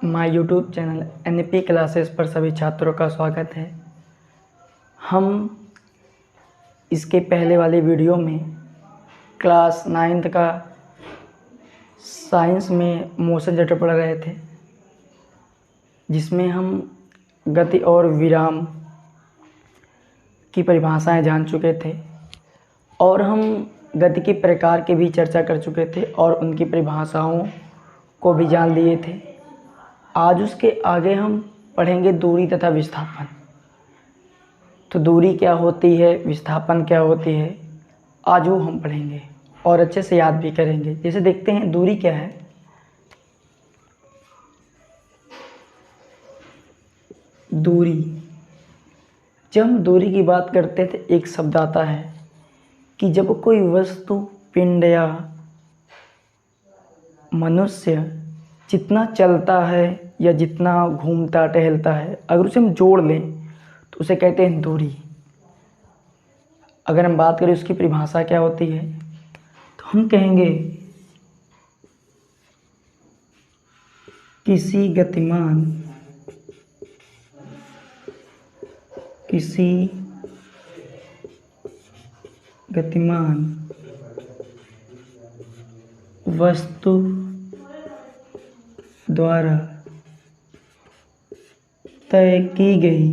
My YouTube channel NP classes पर सभी छात्रों का स्वागत है। हम इसके पहले वाली वीडियो में क्लास 9th का साइंस में मोशन चैप्टर पढ़ रहे थे, जिसमें हम गति और विराम की परिभाषाएं जान चुके थे और हम गति के प्रकार की भी चर्चा कर चुके थे और उनकी परिभाषाओं को भी जान लिए थे। आज उसके आगे हम पढ़ेंगे दूरी तथा विस्थापन। तो दूरी क्या होती है, विस्थापन क्या होती है, आज वो हम पढ़ेंगे और अच्छे से याद भी करेंगे। जैसे देखते हैं दूरी क्या है। दूरी, जब हम दूरी की बात करते थे एक शब्द आता है कि जब कोई वस्तु, पिंड या मनुष्य जितना चलता है या जितना घूमता टहलता है, अगर उसे हम जोड़ लें तो उसे कहते हैं दूरी। अगर हम बात करें उसकी परिभाषा क्या होती है, तो हम कहेंगे किसी गतिमान वस्तु द्वारा तय की गई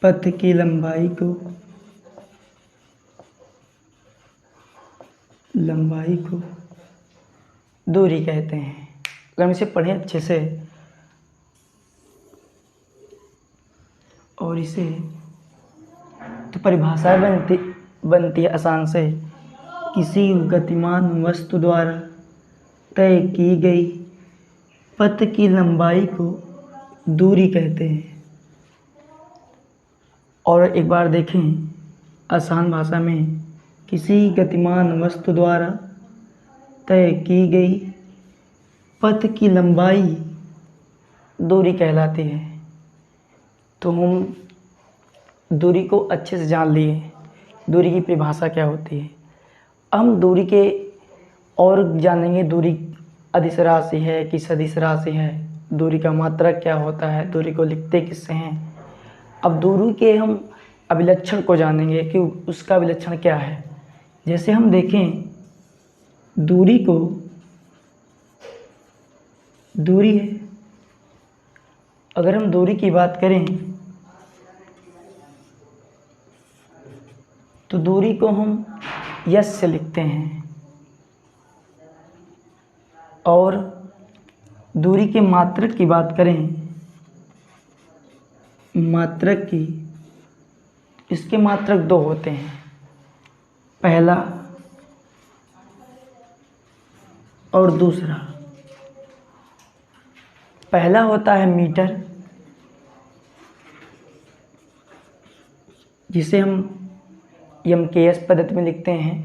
पथ की लंबाई को दूरी कहते हैं। अगर हम इसे पढ़ें अच्छे से और इसे तो परिभाषा बनती है आसान से, किसी गतिमान वस्तु द्वारा तय की गई पथ की लंबाई को दूरी कहते हैं। और एक बार देखें आसान भाषा में, किसी गतिमान वस्तु द्वारा तय की गई पथ की लंबाई दूरी कहलाती है। तो हम दूरी को अच्छे से जान लिए, दूरी की परिभाषा क्या होती है। हम दूरी के और जानेंगे, दूरी अदिश राशि है कि सदिश राशि है, दूरी का मात्रक क्या होता है, दूरी को लिखते किससे हैं। अब दूरी के हम अभिलक्षण को जानेंगे कि उसका अभिलक्षण क्या है। जैसे हम देखें दूरी है, अगर हम दूरी की बात करें तो दूरी को हम यस से लिखते हैं। और दूरी के मात्रक की बात करें, इसके मात्रक दो होते हैं, पहला और दूसरा। पहला होता है मीटर, जिसे हम MKS पद्धति में लिखते हैं।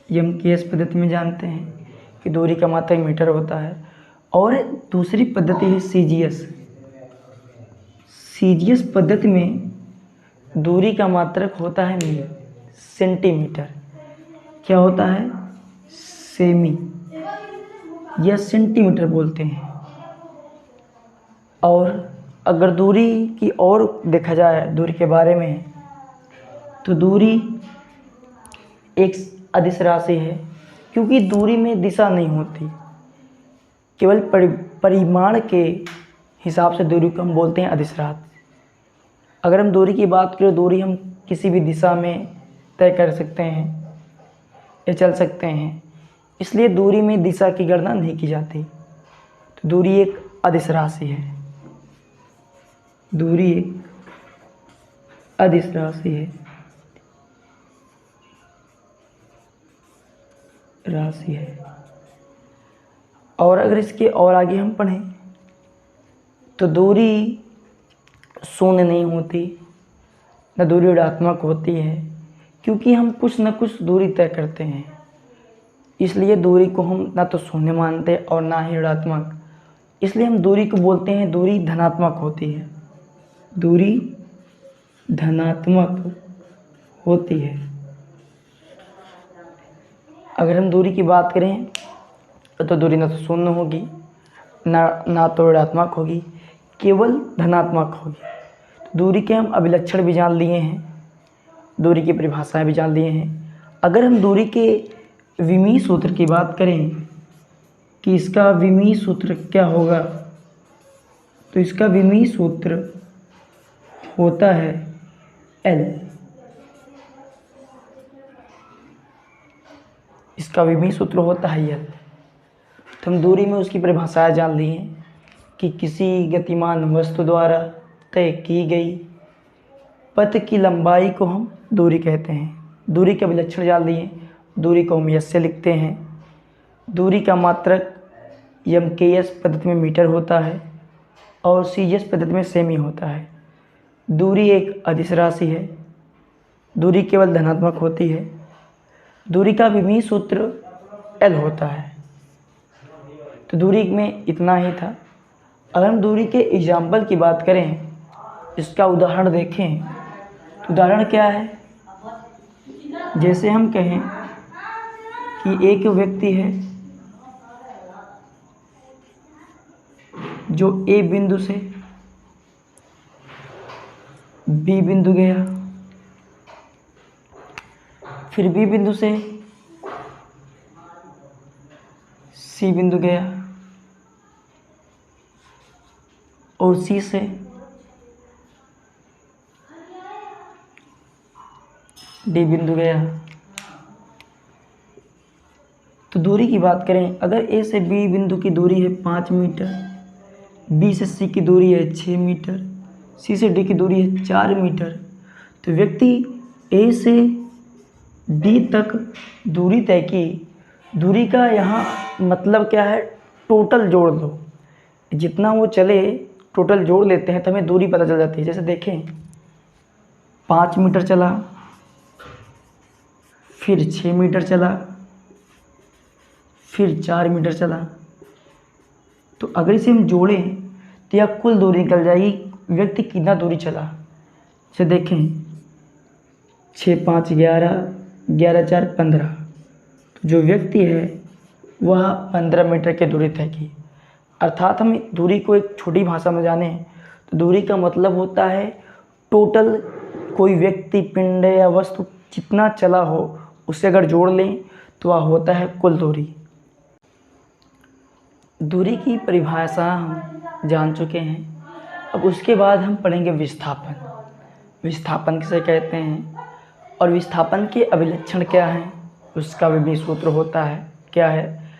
MKS पद्धति में जानते हैं कि दूरी का मात्रक मीटर होता है। और दूसरी पद्धति है CGS पद्धति में दूरी का मात्रक होता है सेंटीमीटर। क्या होता है? सेमी या सेंटीमीटर बोलते हैं। और अगर दूरी की और देखा जाए, दूरी के बारे में, तो दूरी एक अदिश राशि है, क्योंकि दूरी में दिशा नहीं होती, केवल परिमाण के हिसाब से दूरी को हम बोलते हैं अदिश राशि। अगर हम दूरी की बात करें, दूरी हम किसी भी दिशा में तय कर सकते हैं या चल सकते हैं, इसलिए दूरी में दिशा की गणना नहीं की जाती। तो दूरी एक अदिश राशि है, दूरी एक अदिश राशि है। और अगर इसके और आगे हम पढ़ें तो दूरी शून्य नहीं होती, न दूरी ऋणात्मक होती है, क्योंकि हम कुछ न कुछ दूरी तय करते हैं। इसलिए दूरी को हम ना तो शून्य मानते और ना ही ऋणात्मक, इसलिए हम दूरी को बोलते हैं दूरी धनात्मक होती है। दूरी धनात्मक होती है। अगर हम दूरी की बात करें तो दूरी ना तो शून्य होगी, ना तो ऋणात्मक होगी, केवल धनात्मक होगी। दूरी के हम अभिलक्षण भी जान लिए हैं, दूरी की परिभाषाएं भी जान लिए हैं। अगर हम दूरी के विमीय सूत्र की बात करें कि इसका विमीय सूत्र क्या होगा, तो इसका विमीय सूत्र होता है L। इसका विमीय सूत्र होता है L। तो हम दूरी में उसकी परिभाषाएं जान ली हैं कि किसी गतिमान वस्तु द्वारा तय की गई पथ की लंबाई को हम दूरी कहते हैं। दूरी के विलक्षण जान लिए, दूरी को हम यस से लिखते हैं। दूरी का मात्रक MKS पद्धति में मीटर होता है और CGS पद्धति में सेमी होता है। दूरी एक अदिश राशि है, दूरी केवल धनात्मक होती है। दूरी का विमीय सूत्र L होता है। तो दूरी में इतना ही था। अगर हम दूरी के एग्जाम्पल की बात करें, इसका उदाहरण देखें, तो उदाहरण क्या है, जैसे हम कहें कि एक व्यक्ति है जो A बिंदु से B बिंदु गया, फिर B बिंदु से C बिंदु गया और C से D बिंदु गया। तो दूरी की बात करें, अगर A से B बिंदु की दूरी है 5 मीटर, B से C की दूरी है 6 मीटर, C से D की दूरी है 4 मीटर, तो व्यक्ति A से D तक दूरी तय की। दूरी का यहाँ मतलब क्या है, टोटल जोड़ दो, जितना वो चले टोटल जोड़ लेते हैं तो हमें दूरी पता चल जाती है। जैसे देखें, 5 मीटर चला, फिर 6 मीटर चला, फिर 4 मीटर चला, तो अगर इसे हम जोड़ें तो यह कुल दूरी निकल जाएगी, व्यक्ति कितना दूरी चला। जैसे देखें, 6 5 11, 11 4 15, तो जो व्यक्ति है वह 15 मीटर की दूरी तय की। अर्थात हम दूरी को एक छोटी भाषा में जाने तो दूरी का मतलब होता है टोटल कोई व्यक्ति, पिंड या वस्तु जितना चला हो उसे अगर जोड़ लें तो वह होता है कुल दूरी। दूरी की परिभाषा हम जान चुके हैं। अब उसके बाद हम पढ़ेंगे विस्थापन। विस्थापन किसे कहते हैं और विस्थापन के अभिलक्षण क्या हैं, उसका विमीय सूत्र होता है क्या है,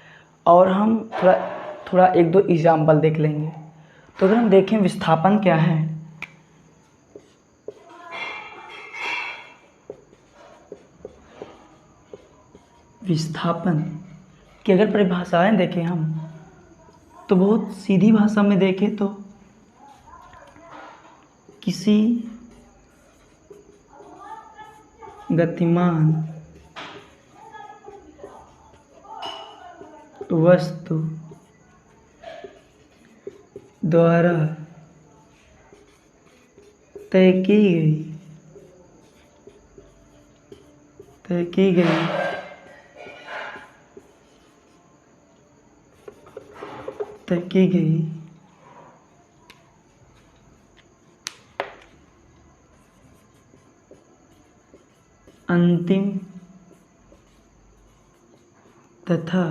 और हम थोड़ा एक दो एग्जाम्पल देख लेंगे। तो अगर हम देखें विस्थापन क्या है, विस्थापन की अगर परिभाषाएं देखें हम, तो बहुत सीधी भाषा में देखें तो किसी गतिमान वस्तु द्वारा तय की गई अंतिम तथा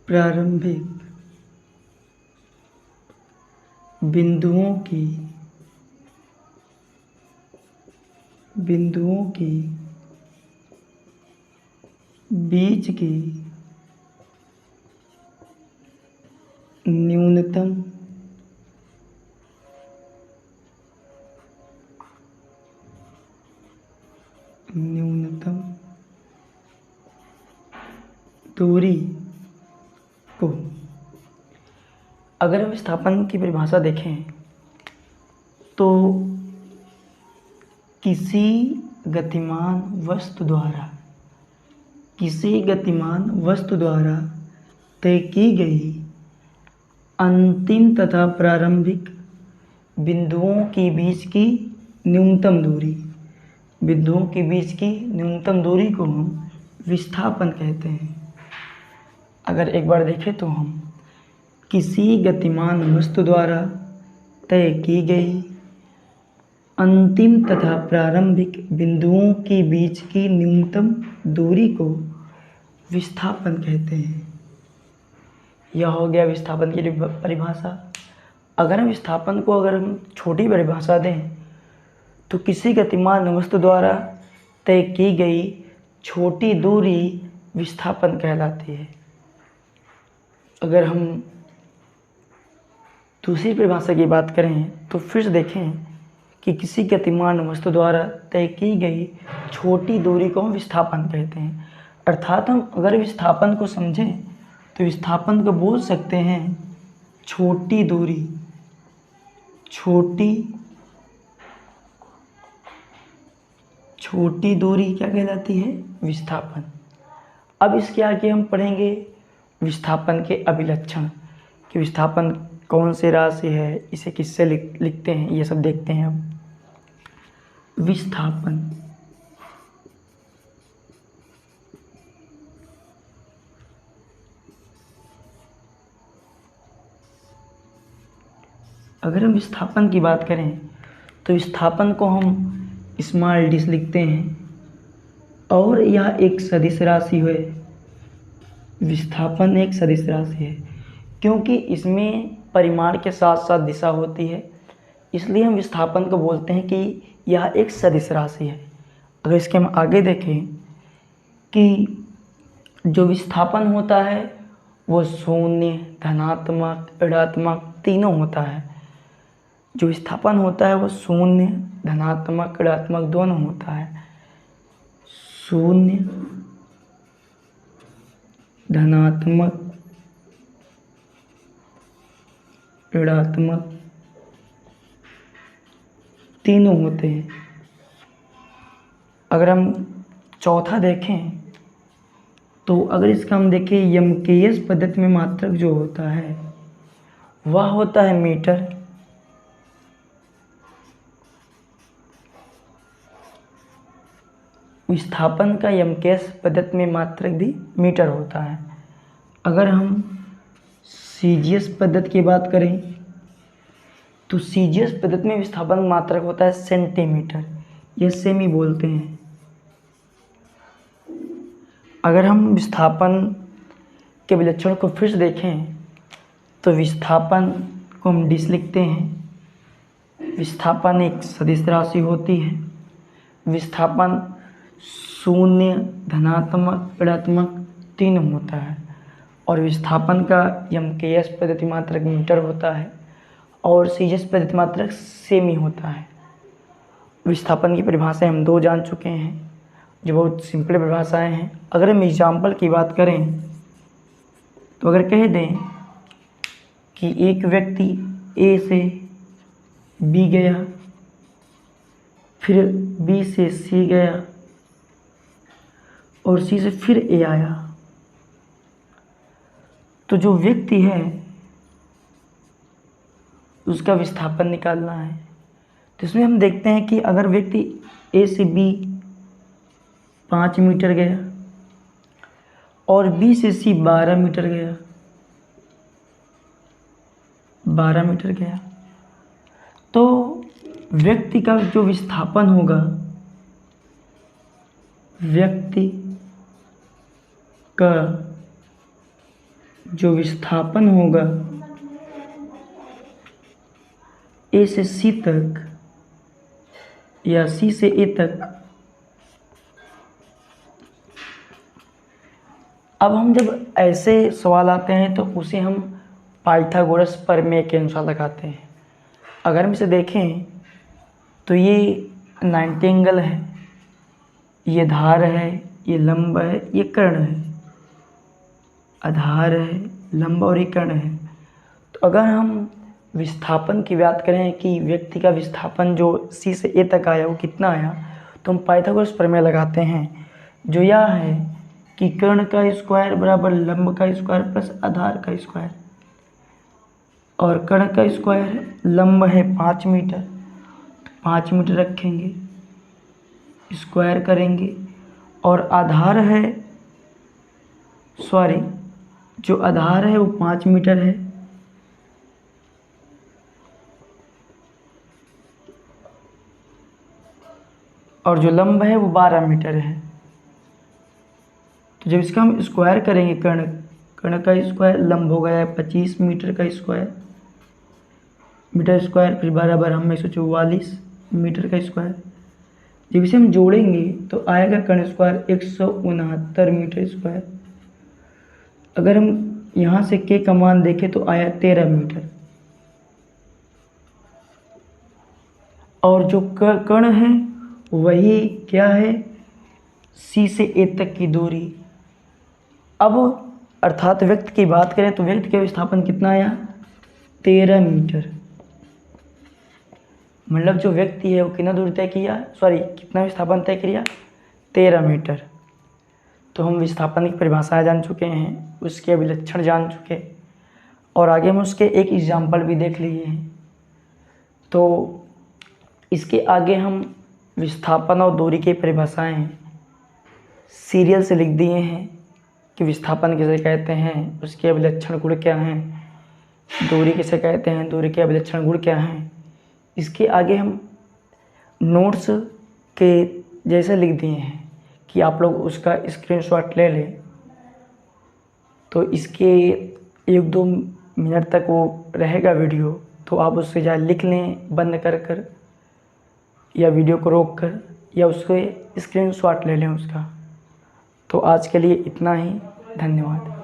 प्रारंभिक बिंदुओं की बीच की न्यूनतम दूरी को, अगर हम विस्थापन की परिभाषा देखें तो किसी गतिमान वस्तु द्वारा तय की गई अंतिम तथा प्रारंभिक बिंदुओं के बीच की न्यूनतम दूरी। बिंदुओं के बीच की न्यूनतम दूरी को हम विस्थापन कहते हैं। अगर एक बार देखें तो हम किसी गतिमान वस्तु द्वारा तय की गई अंतिम तथा प्रारंभिक बिंदुओं के बीच की न्यूनतम दूरी को विस्थापन कहते हैं। यह हो गया विस्थापन की परिभाषा। अगर हम विस्थापन को छोटी परिभाषा दें तो किसी गतिमान वस्तु द्वारा तय की गई छोटी दूरी विस्थापन कहलाती है। अगर हम दूसरी परिभाषा की बात करें तो फिर से देखें कि किसी गतिमान वस्तु द्वारा तय की गई छोटी दूरी को हम विस्थापन कहते हैं। अर्थात हम अगर विस्थापन को समझें तो विस्थापन को बोल सकते हैं छोटी दूरी। छोटी दूरी क्या कहलाती है? विस्थापन। अब इसके आगे हम पढ़ेंगे विस्थापन के अभिलक्षण, कि विस्थापन कौन सी राशि है, इसे किससे लिखते हैं, ये सब देखते हैं। अब विस्थापन अगर हम विस्थापन की बात करें तो विस्थापन को हम स्मॉल डी लिखते हैं और यह एक सदिश राशि है। विस्थापन एक सदिश राशि है क्योंकि इसमें परिमाण के साथ साथ दिशा होती है, इसलिए हम विस्थापन को बोलते हैं कि यह एक सदिश राशि है। अगर इसके हम आगे देखें कि जो विस्थापन होता है वो शून्य, धनात्मक, ऋणात्मक तीनों होता है। जो विस्थापन होता है वो शून्य, धनात्मक, ऋणात्मक दोनों होता है। शून्य, धनात्मक, ऋणात्मक तीनों होते हैं। अगर हम चौथा देखें तो अगर इसका हम देखें यमकेश पद्धति में मात्रक जो होता है वह होता है मीटर। विस्थापन का यमकेश पद्धति में मात्रक भी मीटर होता है। अगर हम सीजीएस पद्धति की बात करें तो सीजीएस पद्धति में विस्थापन मात्रक होता है सेंटीमीटर, ये सेमी बोलते हैं। अगर हम विस्थापन के विलक्षण को फिर से देखें तो विस्थापन को हम डिस लिखते हैं। विस्थापन एक सदिश राशि होती है। विस्थापन शून्य, धनात्मक, ऋणात्मक तीनों होता है और विस्थापन का यमकेश पद्धति मात्रक मीटर होता है और सीजीएस पद्धति मात्रक सेमी होता है। विस्थापन की परिभाषाएं हम दो जान चुके हैं जो बहुत सिंपल परिभाषाएं हैं। अगर हम एग्जाम्पल की बात करें तो अगर कह दें कि एक व्यक्ति ए से बी गया, फिर बी से सी गया और सी से फिर ए आया, तो जो व्यक्ति है उसका विस्थापन निकालना है। तो इसमें हम देखते हैं कि अगर व्यक्ति ए से बी 5 मीटर गया और बी से सी 12 मीटर गया, 12 मीटर गया, तो व्यक्ति का जो विस्थापन होगा, व्यक्ति का जो विस्थापन होगा ए से सी तक या सी से ए तक, अब हम जब ऐसे सवाल आते हैं तो उसे हम पाइथागोरस प्रमेय के अनुसार लगाते हैं। अगर हम इसे देखें तो ये 90 एंगल है, ये धार है, ये लंब है, ये कर्ण है। आधार है, लंब और ये कर्ण है। तो अगर हम विस्थापन की बात करें कि व्यक्ति का विस्थापन जो सी से ए तक आया वो कितना आया, तो हम पाइथागोरस प्रमेय लगाते हैं जो यह है कि कर्ण का स्क्वायर बराबर लंब का स्क्वायर प्लस आधार का स्क्वायर। और कर्ण का स्क्वायर लंब है 5 मीटर, तो 5 मीटर रखेंगे, स्क्वायर करेंगे। और आधार है, सॉरी, जो आधार है वो 5 मीटर है, और जो लंब है वो 12 मीटर है। तो जब इसका हम स्क्वायर करेंगे, कर्ण का स्क्वायर लंब हो गया है 25 मीटर का स्क्वायर, मीटर स्क्वायर, फिर 12 बार हम 144 मीटर का स्क्वायर। जब इसे हम जोड़ेंगे तो आएगा कर्ण स्क्वायर 169 मीटर स्क्वायर। अगर हम यहाँ से के का मान देखें तो आया 13 मीटर। और जो कर्ण है वही क्या है, सी से ए तक की दूरी। अब अर्थात व्यक्त की बात करें तो व्यक्त का विस्थापन कितना आया, 13 मीटर। मतलब जो व्यक्ति है वो कितना दूर तय किया, सॉरी कितना विस्थापन तय किया, 13 मीटर। तो हम विस्थापन की परिभाषाएं जान चुके हैं, उसके अभिलक्षण जान चुके, और आगे हम उसके एक एग्जाम्पल भी देख लिए हैं। तो इसके आगे हम विस्थापन और दूरी की परिभाषाएं सीरियल से लिख दिए हैं कि विस्थापन किसे कहते हैं, उसके अभिलक्षण गुण क्या हैं, दूरी किसे कहते हैं, दूरी के अभिलक्षण गुण क्या हैं। इसके आगे हम नोट्स के जैसे लिख दिए हैं कि आप लोग उसका स्क्रीनशॉट ले लें। तो इसके 1-2 मिनट तक वो रहेगा वीडियो, तो आप उससे जा लिख लें बंद कर या वीडियो को रोक कर, या उसके स्क्रीनशॉट ले लें उसका। तो आज के लिए इतना ही, धन्यवाद।